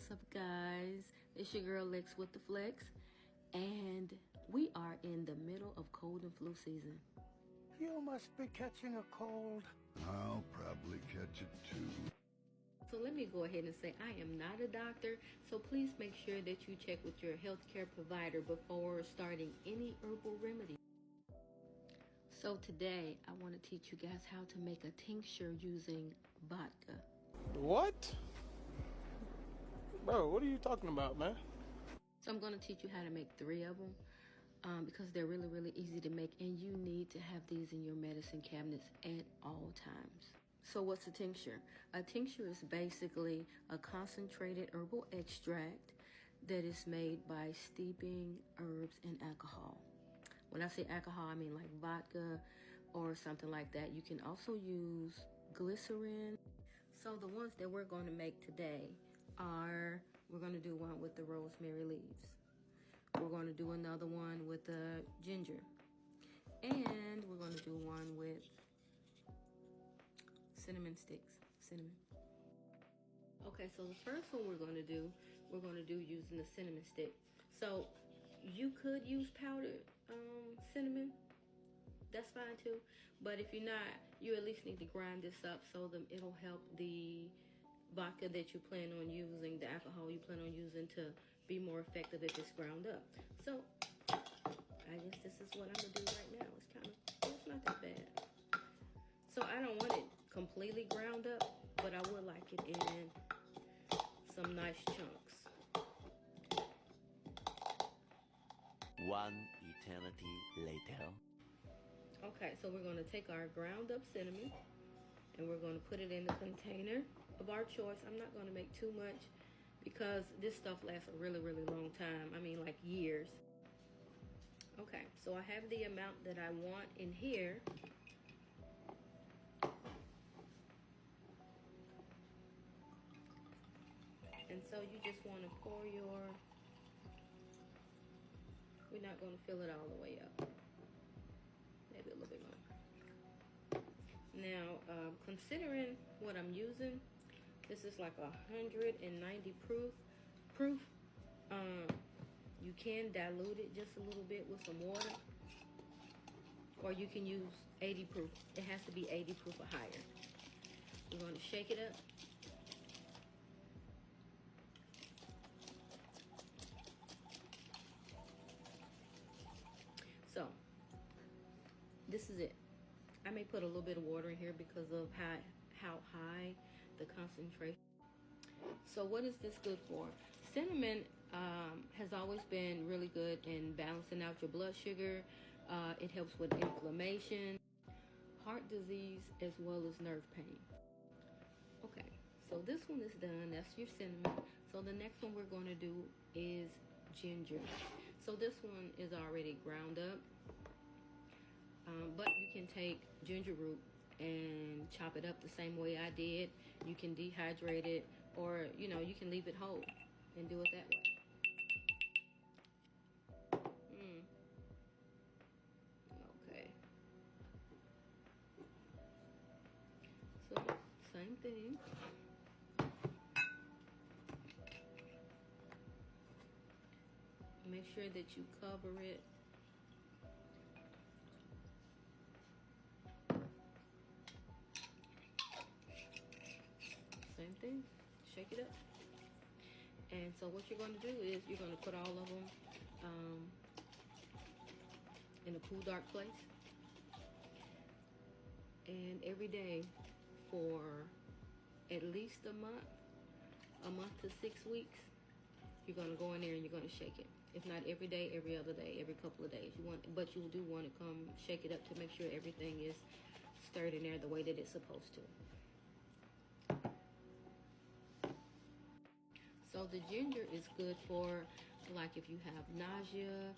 What's up, guys? It's your girl Lex with the Flex, and we are in the middle of cold and flu season. You must be catching a cold. I'll probably catch it too. So let me go ahead and say I am not a doctor, so please make sure that you check with your healthcare provider before starting any herbal remedy. So today I want to teach you guys how to make a tincture using vodka. What? Bro, what are you talking about, man? So I'm going to teach you how to make 3 of them because they're really, really easy to make, and you need to have these in your medicine cabinets at all times. So what's a tincture? A tincture is basically a concentrated herbal extract that is made by steeping herbs in alcohol. When I say alcohol, I mean like vodka or something like that. You can also use glycerin. So the ones that we're going to make today are, we're going to do one with the rosemary leaves. We're going to do another one with the ginger. And we're going to do one with cinnamon sticks. Cinnamon. Okay, so the first one we're going to do using the cinnamon stick. So you could use powdered cinnamon. That's fine too. But if you're not, you at least need to grind this up so that it'll help the vodka that you plan on using, the alcohol you plan on using, to be more effective if it's ground up. So I guess this is what I'm going to do right now. It's not that bad. So I don't want it completely ground up, but I would like it in some nice chunks. One eternity later. Okay, so we're going to take our ground up cinnamon and we're going to put it in the container of our choice. I'm not going to make too much because this stuff lasts a really, really long time. I mean, like years. Okay, so I have the amount that I want in here. And so you just want to pour your, we're not going to fill it all the way up. Maybe a little bit more. Now, considering what I'm using, this is like 190 proof. You can dilute it just a little bit with some water, or you can use 80 proof. It has to be 80 proof or higher. You're going to shake it up. So this is it. I may put a little bit of water in here because of how high the concentration. So what is this good for? Cinnamon has always been really good in balancing out your blood sugar. It helps with inflammation, heart disease, as well as nerve pain. Okay, so this one is done. That's your cinnamon. So the next one we're going to do is ginger. So this one is already ground up. But you can take ginger root and chop it up the same way I did. You can dehydrate it, or you can leave it whole and do it that way. Okay. So same thing. Make sure that you cover it. Same thing, shake it up. And so what you're going to do is you're going to put all of them in a cool, dark place. And every day for at least a month to 6 weeks, you're going to go in there and you're going to shake it. If not every day, every other day, every couple of days. But you do want to come shake it up to make sure everything is stirred in there the way that it's supposed to. So the ginger is good for, like, if you have nausea,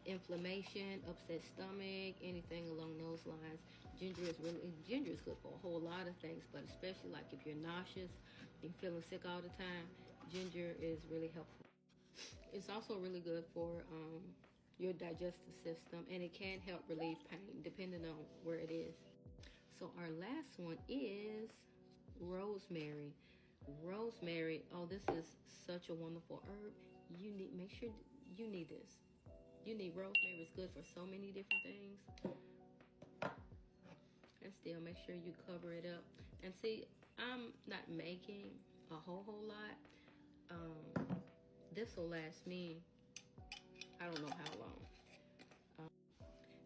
inflammation, upset stomach, anything along those lines. Ginger is good for a whole lot of things, but especially like if you're nauseous and feeling sick all the time, ginger is really helpful. It's also really good for your digestive system, and it can help relieve pain depending on where it is. So our last one is rosemary. rosemary. Oh, this is such a wonderful herb. Make sure you need this. You need rosemary. It's good for so many different things. And still make sure you cover it up. And see, I'm not making a whole lot. This will last me, I don't know how long.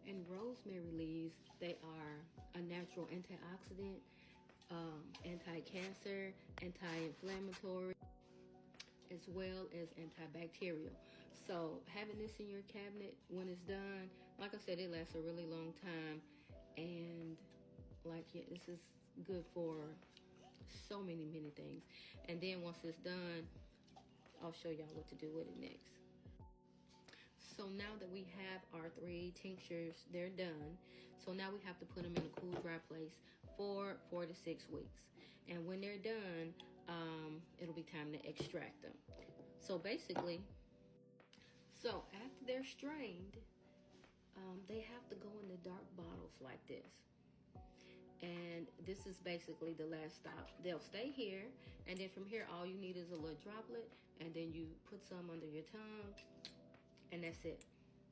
And rosemary leaves, they are a natural antioxidant, anti-cancer, anti-inflammatory, as well as antibacterial. So having this in your cabinet when it's done, like I said, it lasts a really long time. And this is good for so many things. And then once it's done, I'll show y'all what to do with it next. So now that we have our 3 tinctures, they're done. So now we have to put them in a cool, dry place for 4 to 6 weeks. And when they're done, it'll be time to extract them. So basically, after they're strained, they have to go in the dark bottles like this. And this is basically the last stop. They'll stay here, and then from here, all you need is a little droplet, and then you put some under your tongue, and that's it.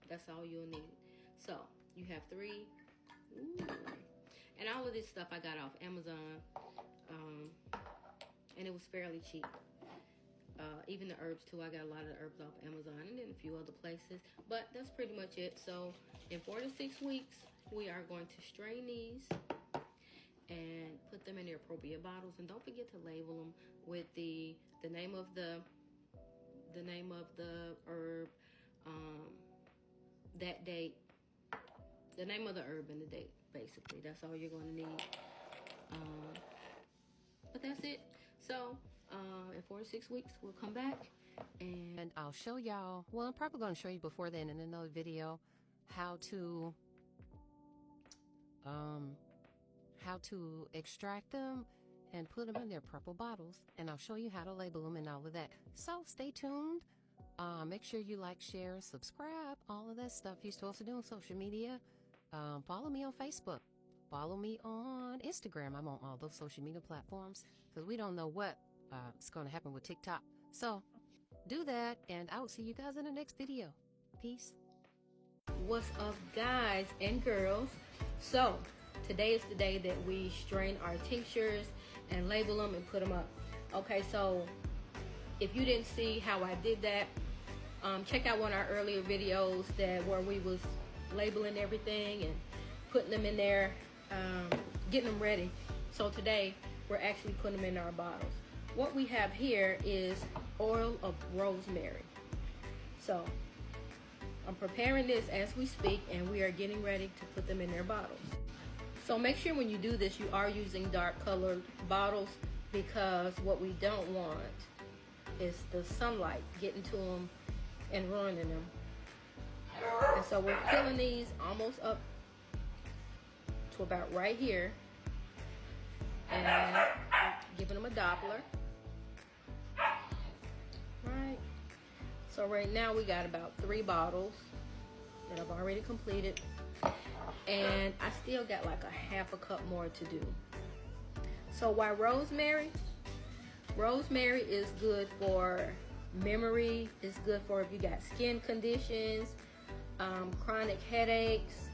That's all you'll need. So you have 3. Ooh. And all of this stuff I got off Amazon, and it was fairly cheap. Even the herbs too. I got a lot of the herbs off Amazon and then a few other places. But that's pretty much it. So in 4 to 6 weeks, we are going to strain these and put them in their appropriate bottles. And don't forget to label them with the name of the herb, that date, the name of the herb and the date. Basically, that's all you're going to need. But that's it. So in 4 to 6 weeks, we'll come back and I'll show y'all. Well, I'm probably going to show you before then in another video how to extract them and put them in their purple bottles, and I'll show you how to label them and all of that. So stay tuned. Make sure you like, share, subscribe, all of that stuff you're supposed to do on social media. Follow me on Facebook. Follow me on Instagram. I'm on all those social media platforms because we don't know what is going to happen with TikTok. So do that, and I will see you guys in the next video. Peace. what's up, guys and girls? So today is the day that we strain our tinctures and label them and put them up. Okay, so if you didn't see how I did that, check out one of our earlier videos where we was labeling everything and putting them in there, getting them ready. So today we're actually putting them in our bottles. What we have here is oil of rosemary. So I'm preparing this as we speak, and we are getting ready to put them in their bottles. So make sure when you do this, you are using dark colored bottles, because what we don't want is the sunlight getting to them and ruining them. And so we're filling these almost up to about right here and giving them a Doppler. Right. So right now we got about 3 bottles that I've already completed, and I still got like a half a cup more to do. So why rosemary? Rosemary is good for memory. It's good for if you got skin conditions, chronic headaches,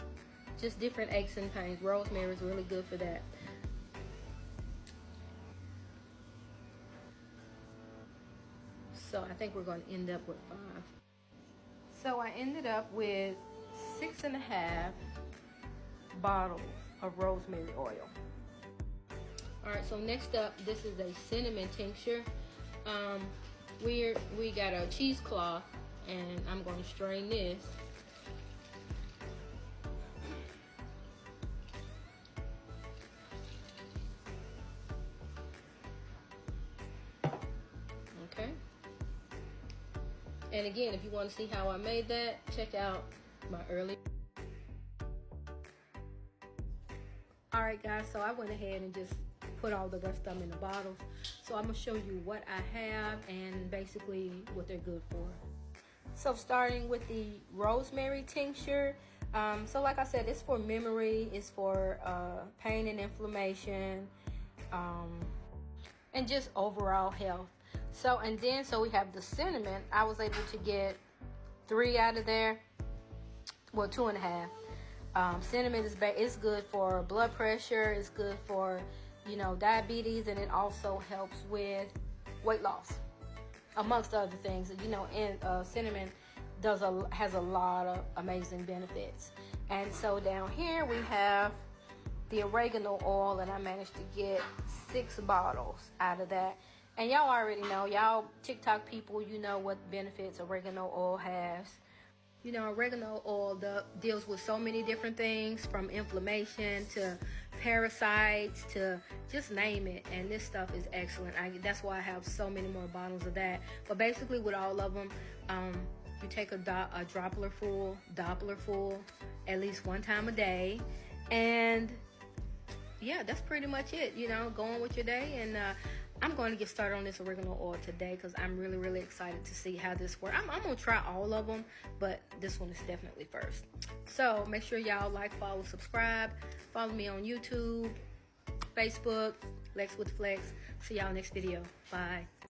just different aches and pains. Rosemary is really good for that. So I think we're going to end up with 5. So I ended up with 6.5 bottles of rosemary oil. Alright, so next up, this is a cinnamon tincture. We got a cheesecloth, and I'm going to strain this. Okay. And again, if you want to see how I made that, check out my early. Alright guys, so I went ahead and just put all the rest of them in the bottles. So I'm going to show you what I have and basically what they're good for. So starting with the rosemary tincture. So like I said, it's for memory, it's for pain and inflammation, and just overall health. So, and then, so we have the cinnamon. I was able to get 3 out of there. Well, 2.5. Cinnamon is good for blood pressure. It's good for, you know, diabetes, and it also helps with weight loss, amongst other things. You know, and cinnamon has a lot of amazing benefits. And so down here we have the oregano oil, and I managed to get 6 bottles out of that. And y'all already know, y'all TikTok people, you know what benefits oregano oil has. You know, oregano oil deals with so many different things, from inflammation to parasites to just name it. And this stuff is excellent. That's why I have so many more bottles of that. But basically with all of them, you take a Doppler full at least 1 time a day. And yeah, that's pretty much it. You know, go on with your day. And I'm going to get started on this oregano oil today because I'm really, really excited to see how this works. I'm going to try all of them, but this one is definitely first. So make sure y'all like, follow, subscribe. Follow me on YouTube, Facebook, Lex with Flex. See y'all next video. Bye.